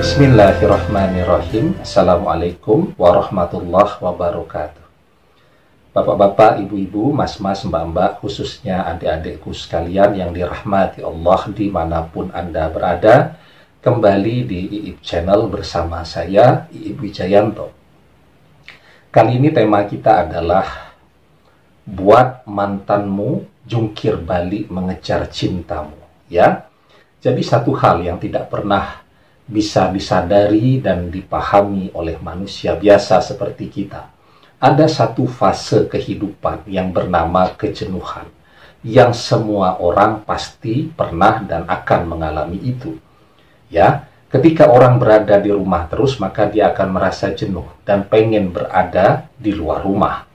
Bismillahirrahmanirrahim. Assalamualaikum warahmatullahi wabarakatuh. Bapak-bapak, ibu-ibu, mas-mas, mbak-mbak, khususnya adik-adikku sekalian yang dirahmati Allah dimanapun Anda berada, kembali di IIB Channel bersama saya, IIB Wijayanto. Kali ini tema kita adalah buat mantanmu jungkir balik mengejar cintamu. Ya, jadi satu hal yang tidak pernah bisa disadari dan dipahami oleh manusia biasa seperti kita. Ada satu fase kehidupan yang bernama kejenuhan, yang semua orang pasti pernah dan akan mengalami itu. Ya, ketika orang berada di rumah terus, maka dia akan merasa jenuh dan pengen berada di luar rumah.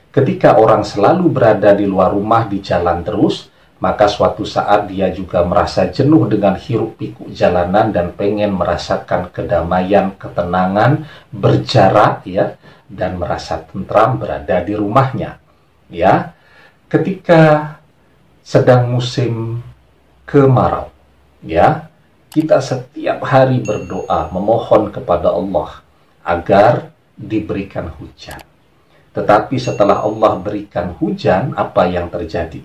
Ketika orang selalu berada di luar rumah, di jalan terus, maka suatu saat dia juga merasa jenuh dengan hiruk-pikuk jalanan dan pengen merasakan kedamaian, ketenangan, berjarak, ya, dan merasa tentram berada di rumahnya. Ya, ketika sedang musim kemarau, ya, kita setiap hari berdoa memohon kepada Allah agar diberikan hujan. Tetapi setelah Allah berikan hujan, apa yang terjadi?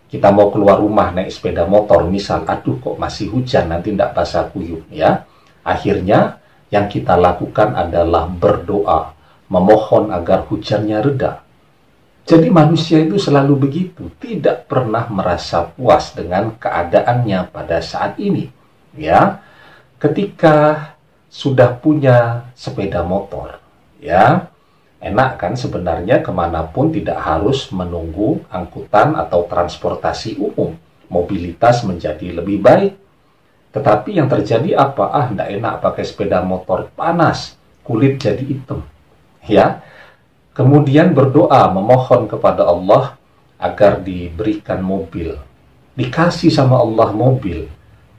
Kita mau keluar rumah naik sepeda motor, misal, aduh kok masih hujan, nanti tidak basah kuyup, ya. Akhirnya yang kita lakukan adalah berdoa, memohon agar hujannya reda. Jadi manusia itu selalu begitu, tidak pernah merasa puas dengan keadaannya pada saat ini, ya. Ketika sudah punya sepeda motor, ya, enak kan sebenarnya kemanapun tidak harus menunggu angkutan atau transportasi umum. Mobilitas menjadi lebih baik. Tetapi yang terjadi apa? Tidak enak pakai sepeda motor, panas, kulit jadi hitam. Ya. Kemudian berdoa, memohon kepada Allah agar diberikan mobil. Dikasih sama Allah mobil.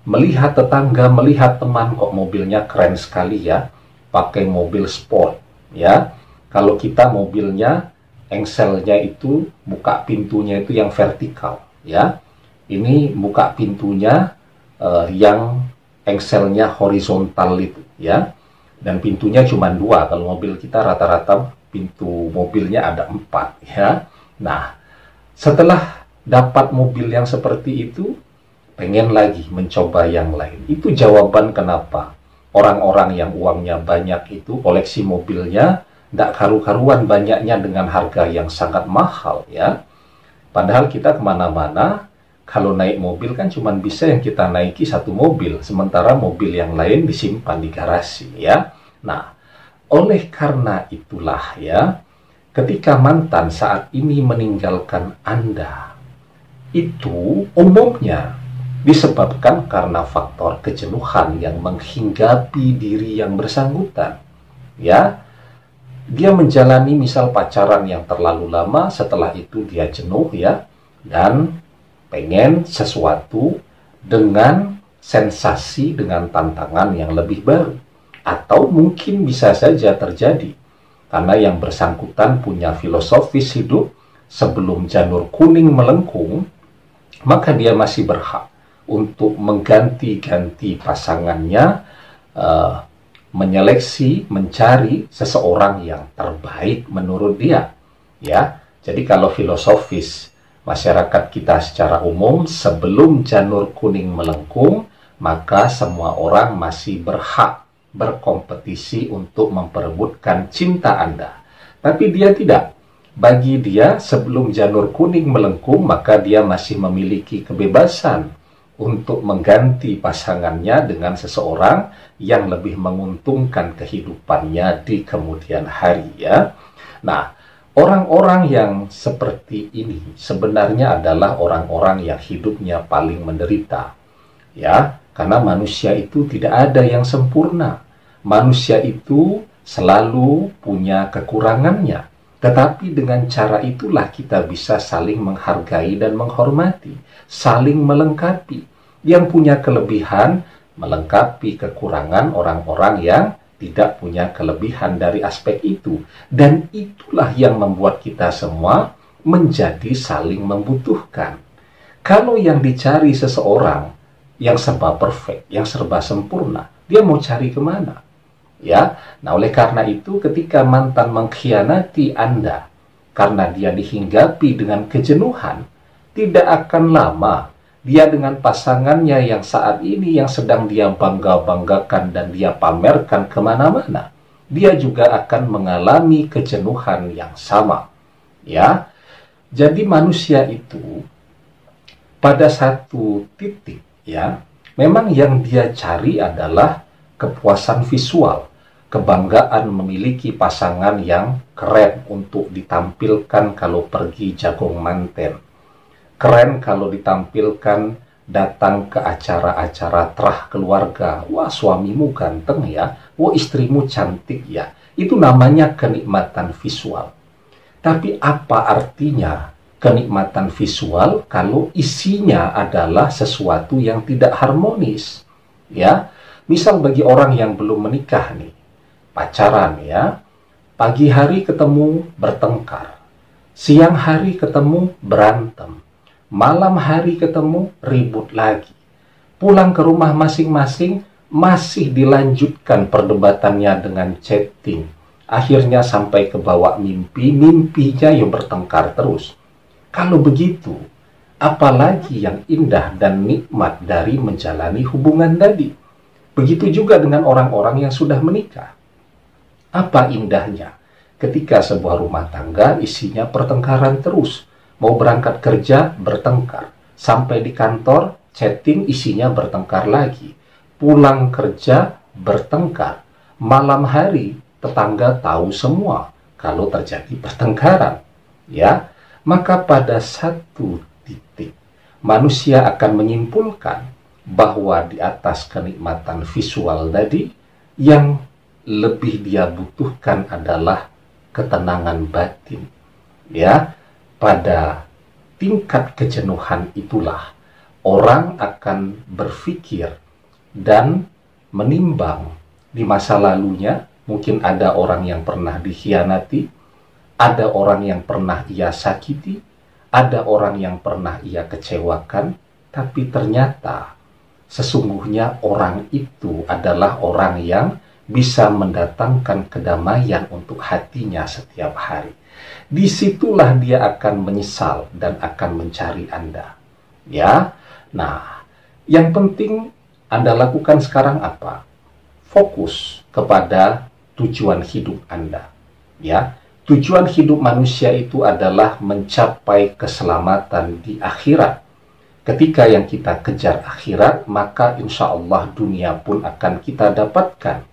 Melihat tetangga, melihat teman, kok mobilnya keren sekali ya. Pakai mobil sport. Ya. Kalau kita mobilnya, engselnya itu, buka pintunya itu yang vertikal, ya. Ini buka pintunya yang engselnya horizontal itu, ya. Dan pintunya cuma 2. Kalau mobil kita rata-rata pintu mobilnya ada 4, ya. Nah, setelah dapat mobil yang seperti itu, pengen lagi mencoba yang lain. Itu jawaban kenapa orang-orang yang uangnya banyak itu koleksi mobilnya tidak karu-karuan banyaknya dengan harga yang sangat mahal, ya. Padahal kita kemana-mana, kalau naik mobil kan cuma bisa yang kita naiki satu mobil, sementara mobil yang lain disimpan di garasi, ya. Nah, oleh karena itulah, ya, ketika mantan saat ini meninggalkan Anda, itu umumnya disebabkan karena faktor kejenuhan yang menghinggapi diri yang bersangkutan, ya. Dia menjalani misal pacaran yang terlalu lama, setelah itu dia jenuh, ya, dan pengen sesuatu dengan sensasi, dengan tantangan yang lebih baru. Atau mungkin bisa saja terjadi karena yang bersangkutan punya filosofis hidup, sebelum janur kuning melengkung, maka dia masih berhak untuk mengganti-ganti pasangannya, menyeleksi, mencari seseorang yang terbaik menurut dia, ya. Jadi kalau filosofis masyarakat kita secara umum, sebelum janur kuning melengkung, maka semua orang masih berhak berkompetisi untuk memperebutkan cinta Anda. Tapi dia tidak. Bagi dia, sebelum janur kuning melengkung, maka dia masih memiliki kebebasan untuk mengganti pasangannya dengan seseorang yang lebih menguntungkan kehidupannya di kemudian hari, ya. Nah, orang-orang yang seperti ini sebenarnya adalah orang-orang yang hidupnya paling menderita, ya, karena manusia itu tidak ada yang sempurna. Manusia itu selalu punya kekurangannya. Tetapi dengan cara itulah kita bisa saling menghargai dan menghormati, saling melengkapi. Yang punya kelebihan melengkapi kekurangan orang-orang yang tidak punya kelebihan dari aspek itu. Dan itulah yang membuat kita semua menjadi saling membutuhkan. Kalau yang dicari seseorang yang serba perfect, yang serba sempurna, dia mau cari kemana? Ya, nah oleh karena itu ketika mantan mengkhianati Anda karena dia dihinggapi dengan kejenuhan, tidak akan lama dia dengan pasangannya yang saat ini yang sedang dia bangga-banggakan dan dia pamerkan kemana-mana, dia juga akan mengalami kejenuhan yang sama. Ya, jadi manusia itu pada satu titik, ya, memang yang dia cari adalah kepuasan visual, kebanggaan memiliki pasangan yang keren untuk ditampilkan kalau pergi jagung manten, keren kalau ditampilkan datang ke acara-acara terah keluarga. Wah, suamimu ganteng ya, wah istrimu cantik ya. Itu namanya kenikmatan visual. Tapi apa artinya kenikmatan visual kalau isinya adalah sesuatu yang tidak harmonis? Ya, misal bagi orang yang belum menikah nih, pacaran ya, pagi hari ketemu bertengkar, siang hari ketemu berantem, malam hari ketemu ribut lagi, pulang ke rumah masing-masing masih dilanjutkan perdebatannya dengan chatting, akhirnya sampai ke bawah mimpi, mimpinya yang bertengkar terus. Kalau begitu, apalagi yang indah dan nikmat dari menjalani hubungan tadi? Begitu juga dengan orang-orang yang sudah menikah. Apa indahnya ketika sebuah rumah tangga isinya pertengkaran terus? Mau berangkat kerja, bertengkar. Sampai di kantor, chatting isinya bertengkar lagi. Pulang kerja, bertengkar. Malam hari, tetangga tahu semua kalau terjadi pertengkaran. Ya, maka pada satu titik manusia akan menyimpulkan bahwa di atas kenikmatan visual tadi yang lebih dia butuhkan adalah ketenangan batin. Ya, pada tingkat kejenuhan itulah orang akan berpikir dan menimbang di masa lalunya. Mungkin ada orang yang pernah dikhianati, ada orang yang pernah ia sakiti, ada orang yang pernah ia kecewakan, tapi ternyata sesungguhnya orang itu adalah orang yang bisa mendatangkan kedamaian untuk hatinya setiap hari. Disitulah dia akan menyesal dan akan mencari Anda. Ya, nah, yang penting Anda lakukan sekarang apa? Fokus kepada tujuan hidup Anda. Ya, tujuan hidup manusia itu adalah mencapai keselamatan di akhirat. Ketika yang kita kejar akhirat, maka insya Allah dunia pun akan kita dapatkan.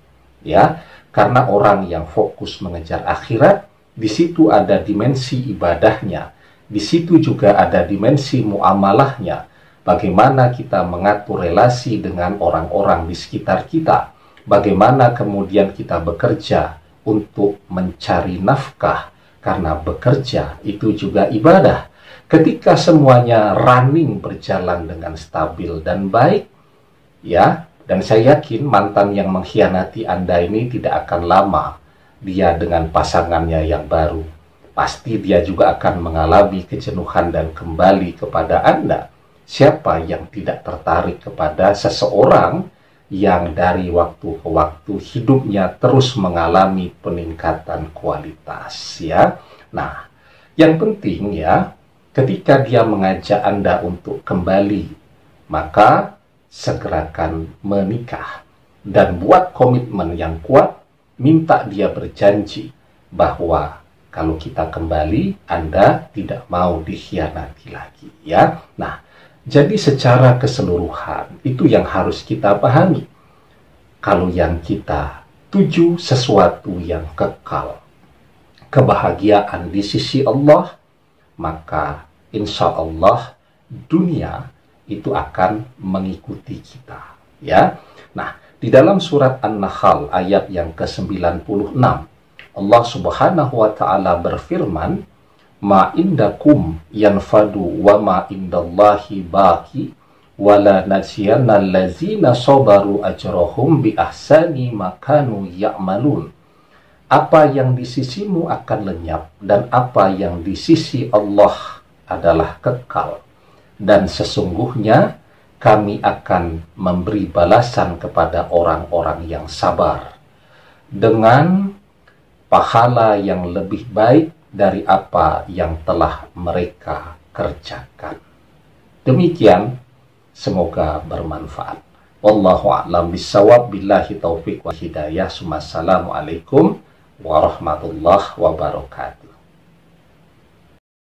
Ya, karena orang yang fokus mengejar akhirat, di situ ada dimensi ibadahnya, di situ juga ada dimensi muamalahnya. Bagaimana kita mengatur relasi dengan orang-orang di sekitar kita, bagaimana kemudian kita bekerja untuk mencari nafkah, karena bekerja itu juga ibadah. Ketika semuanya running berjalan dengan stabil dan baik, ya, dan saya yakin mantan yang mengkhianati Anda ini tidak akan lama dia dengan pasangannya yang baru. Pasti dia juga akan mengalami kejenuhan dan kembali kepada Anda. Siapa yang tidak tertarik kepada seseorang yang dari waktu ke waktu hidupnya terus mengalami peningkatan kualitas, ya. Nah, yang penting ya, ketika dia mengajak Anda untuk kembali, maka segerakan menikah dan buat komitmen yang kuat. Minta dia berjanji bahwa kalau kita kembali, Anda tidak mau dikhianati lagi, ya. Nah, jadi secara keseluruhan itu yang harus kita pahami. Kalau yang kita tuju sesuatu yang kekal, kebahagiaan di sisi Allah, maka insya Allah dunia itu akan mengikuti kita, ya. Nah, di dalam surat An-Nahl ayat yang ke-96, Allah Subhanahu wa taala berfirman, "Ma indakum yanfadu wa ma indallahi baqi wala najziyanna allazina sabaru ajrahum bi ahsani ma kanu ya'malun. Apa yang di sisimu akan lenyap, dan apa yang di sisi Allah adalah kekal. Dan sesungguhnya kami akan memberi balasan kepada orang-orang yang sabar dengan pahala yang lebih baik dari apa yang telah mereka kerjakan. Demikian, semoga bermanfaat. Wallahu a'lam bishawab, billahi taufiq wa hidayah. Assalamualaikum warahmatullahi wabarakatuh.